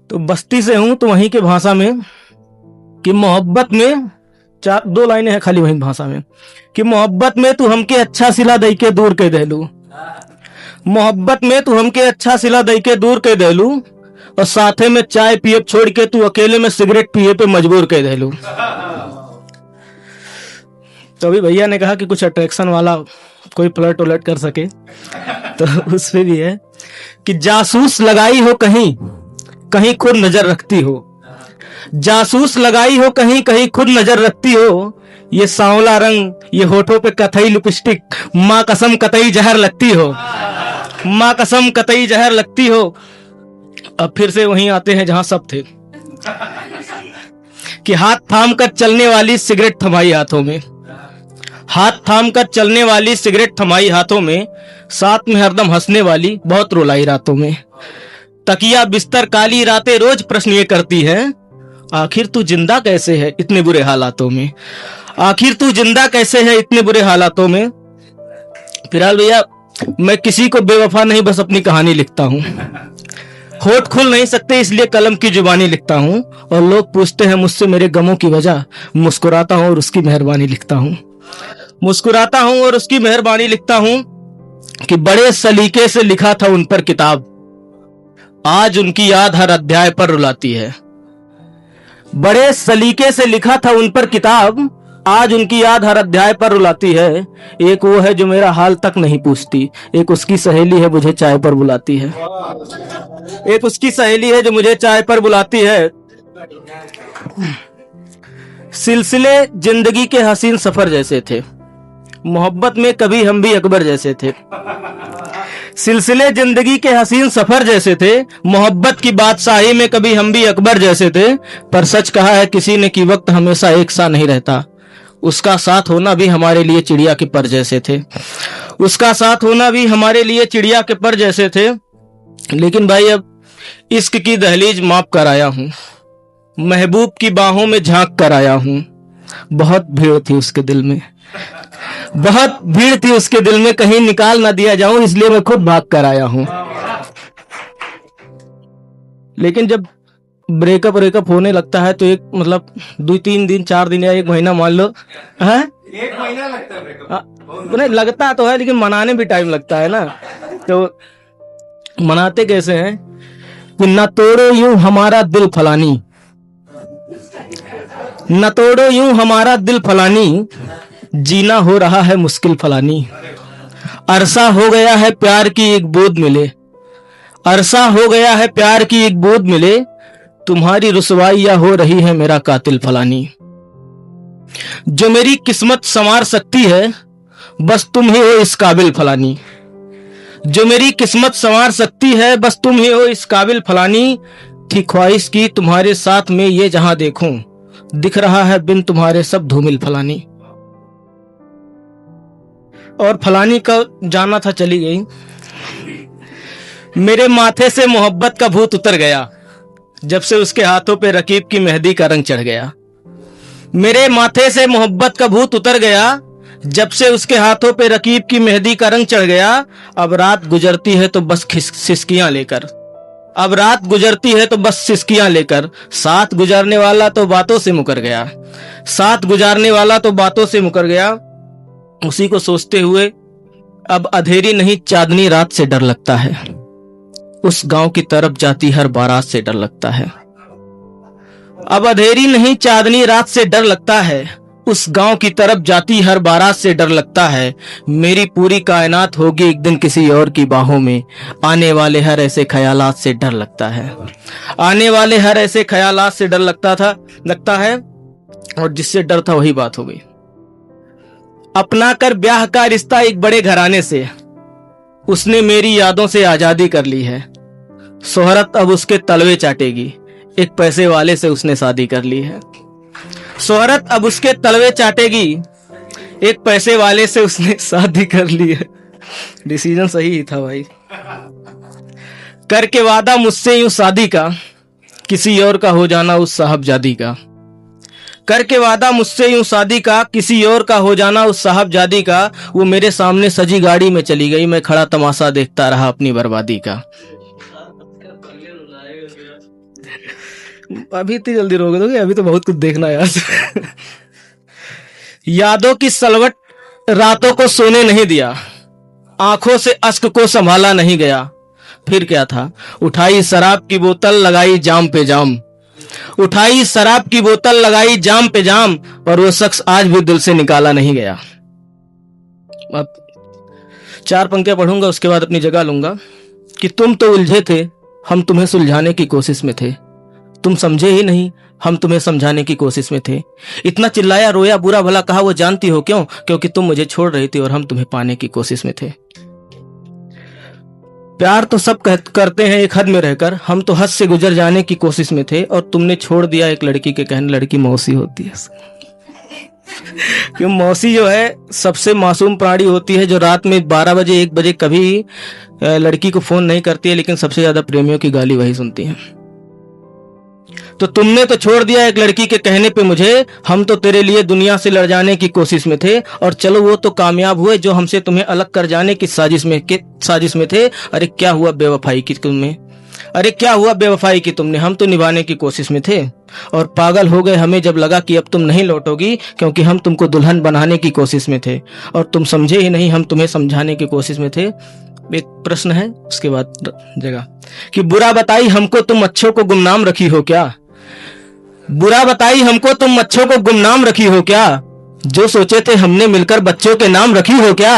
तो बस्ती से हूं तो वहीं के भाषा में कि मोहब्बत में चार दो लाइनें हैं खाली वहीं भाषा में कि मोहब्बत में तू हमके अच्छा सिला दई के दूर के देलू, मोहब्बत में तू हमके अच्छा सिला दई के दूर के देलू और साथे में चाय पिए छोड़ के तू अकेले में सिगरेट पिए पे मजबूर के देलू। तो अभी भैया ने कहा कि कुछ अट्रैक्शन वाला कोई पलट उलट कर सके, तो उस पे भी है कि जासूस लगाई हो कहीं कहीं खुद नजर रखती हो, जासूस लगाई हो कहीं कहीं खुद नजर रखती हो, ये सांवला रंग ये होठों पे कथई लिपस्टिक माँ कसम कतई जहर लगती हो, माँ कसम कतई जहर लगती हो। अब फिर से वहीं आते हैं जहां सब थे कि हाथ थाम कर चलने वाली सिगरेट थमाई हाथों में, हाथ थाम कर चलने वाली सिगरेट थमाई हाथों में, साथ में हरदम हंसने वाली बहुत रुलाई रातों में, तकिया बिस्तर काली रातें रोज प्रश्न ये करती है, आखिर तू जिंदा कैसे है इतने बुरे हालातों में, आखिर तू जिंदा कैसे है इतने बुरे हालातों में। फिलहाल भैया मैं किसी को बेवफा नहीं बस अपनी कहानी लिखता हूँ, होठ खुल नहीं सकते इसलिए कलम की जुबानी लिखता हूँ, और लोग पूछते हैं मुझसे मेरे गमों की वजह, मुस्कुराता हूँ और उसकी मेहरबानी लिखता हूँ, मुस्कुराता हूँ और उसकी मेहरबानी लिखता हूँ कि बड़े सलीके से लिखा था उन पर किताब, आज उनकी याद हर अध्याय पर रुलाती है, बड़े सलीके से लिखा था उन पर किताब, आज उनकी याद हर अध्याय पर रुलाती है। एक वो है जो मेरा हाल तक नहीं पूछती, एक उसकी सहेली है मुझे चाय पर बुलाती है, एक उसकी सहेली है जो मुझे चाय पर बुलाती है। सिलसिले जिंदगी के हसीन सफर जैसे थे, मोहब्बत में कभी हम भी अकबर जैसे थे, सिलसिले जिंदगी के हसीन सफर जैसे थे, मोहब्बत की बादशाही में कभी हम भी अकबर जैसे थे, पर सच कहा है किसी ने कि वक्त हमेशा एक सा नहीं रहता, उसका साथ होना भी हमारे लिए चिड़िया के पर जैसे थे, उसका साथ होना भी हमारे लिए चिड़िया के पर जैसे थे। लेकिन भाई अब इश्क की दहलीज माप कर आया हूं, महबूब की बाहों में झांक कर आया हूं, बहुत भीड़ थी उसके दिल में, बहुत भीड़ थी उसके दिल में, कहीं निकाल ना दिया जाऊं इसलिए मैं खुद भाग कर आया हूं। लेकिन जब ब्रेकअप होने लगता है तो एक मतलब 2-3 दिन 4 दिन या 1 महीना मान लो है, 1 महीना लगता है ब्रेकअप, नहीं लगता तो है लेकिन मनाने भी टाइम लगता है ना। तो मनाते कैसे हैं कि न तोड़ो यूं हमारा दिल फलानी, न तोड़ो यूं हमारा दिल फलानी, जीना हो रहा है मुश्किल फलानी, अरसा हो गया है प्यार की एक बूंद मिले, अरसा हो गया है प्यार की एक बूंद मिले, तुम्हारी रुसवाइयां हो रही है मेरा कातिल फलानी, जो मेरी किस्मत संवार सकती है बस तुम ही हो इस काबिल फलानी, जो मेरी किस्मत संवार सकती है बस तुम ही हो इस काबिल फलानी, थी ख्वाहिश की तुम्हारे साथ में ये जहां देखूं, दिख रहा है बिन तुम्हारे सब धूमिल फलानी। और फलानी का जाना था चली गई, मेरे माथे से मोहब्बत का भूत उतर गया, जब से उसके हाथों पे रकीब की मेहंदी का रंग चढ़ गया, मेरे माथे से मोहब्बत का भूत उतर गया, जब से उसके हाथों पे रकीब की मेहंदी का रंग चढ़ गया। अब रात गुजरती है तो बस सिसकियां लेकर, अब रात गुजरती है तो बस सिसकियां लेकर, साथ गुजारने वाला तो बातों से मुकर गया, साथ गुजारने वाला तो बातों से मुकर गया। उसी को सोचते हुए अब अंधेरी नहीं चांदनी रात से डर लगता है, उस गांव की तरफ जाती हर बारात से डर लगता है, अब अंधेरी नहीं चांदनी रात से डर लगता है, उस गांव की तरफ जाती हर बारात से डर लगता है, मेरी पूरी कायनात होगी एक दिन किसी और की बाहों में, आने वाले हर ऐसे ख्यालात से डर लगता है, आने वाले हर ऐसे ख्यालात से डर लगता है। और जिससे डर था वही बात हो गई। अपना कर ब्याह का रिश्ता एक बड़े घराने से, उसने मेरी यादों से आजादी कर ली है, शोहरत अब उसके तलवे चाटेगी, एक पैसे वाले से उसने शादी कर ली है, शोहरत अब उसके तलवे चाटेगी, एक पैसे वाले से उसने शादी कर ली है। डिसीजन सही ही था भाई। करके वादा मुझसे यूं शादी का, किसी और का हो जाना उस साहबजादी का, करके वादा मुझसे यूं शादी का, किसी और का हो जाना उस साहबजादी का, वो मेरे सामने सजी गाड़ी में चली गई, मैं खड़ा तमाशा देखता रहा अपनी बर्बादी का। अभी इतनी जल्दी रोक दोगे? अभी तो बहुत कुछ देखना है यार। यादों की सलवट रातों को सोने नहीं दिया, आंखों से अश्क को संभाला नहीं गया। फिर क्या था? उठाई शराब की बोतल लगाई जाम पे जाम, उठाई शराब की बोतल लगाई जाम पे जाम, और वो शख्स आज भी दिल से निकाला नहीं गया। अब 4 पंक्तियां पढ़ूंगा, उसके बाद अपनी जगह लूंगा। कि तुम तो उलझे थे, हम तुम्हें सुलझाने की कोशिश में थे, तुम समझे ही नहीं, हम तुम्हें समझाने की कोशिश में थे। इतना चिल्लाया रोया बुरा भला कहा, वो जानती हो क्यों? क्योंकि तुम मुझे छोड़ रही थी और हम तुम्हें पाने की कोशिश में थे। प्यार तो सब करते हैं एक हद में रहकर, हम तो हद से गुजर जाने की कोशिश में थे, और तुमने छोड़ दिया एक लड़की के कहने। लड़की मौसी होती है। क्यों? मौसी जो है सबसे मासूम प्राणी होती है, जो रात में 12 बजे 1 बजे कभी लड़की को फोन नहीं करती है, लेकिन सबसे ज्यादा प्रेमियों की गाली वही सुनती है। तो तुमने तो छोड़ दिया एक लड़की के कहने पे मुझे, हम तो तेरे लिए दुनिया से लड़ जाने की कोशिश में थे, और चलो वो तो कामयाब हुए जो हमसे तुम्हें अलग कर जाने की साजिश में थे। अरे क्या हुआ बेवफाई की तुमने, अरे क्या हुआ बेवफाई की तुमने, हम तो निभाने की कोशिश में थे, और पागल हो गए हमें जब लगा कि अब तुम नहीं लौटोगी, क्योंकि हम तुमको दुल्हन बनाने की कोशिश में थे, और तुम समझे ही नहीं, हम तुम्हें समझाने की कोशिश में थे। एक प्रश्न है, उसके बाद जगह। कि बुरा बताई हमको तुम अच्छों को गुमनाम रखी हो क्या, बुरा बताई हमको तुम अच्छों को गुमनाम रखी हो क्या, जो सोचे थे हमने मिलकर बच्चों के नाम रखी हो क्या।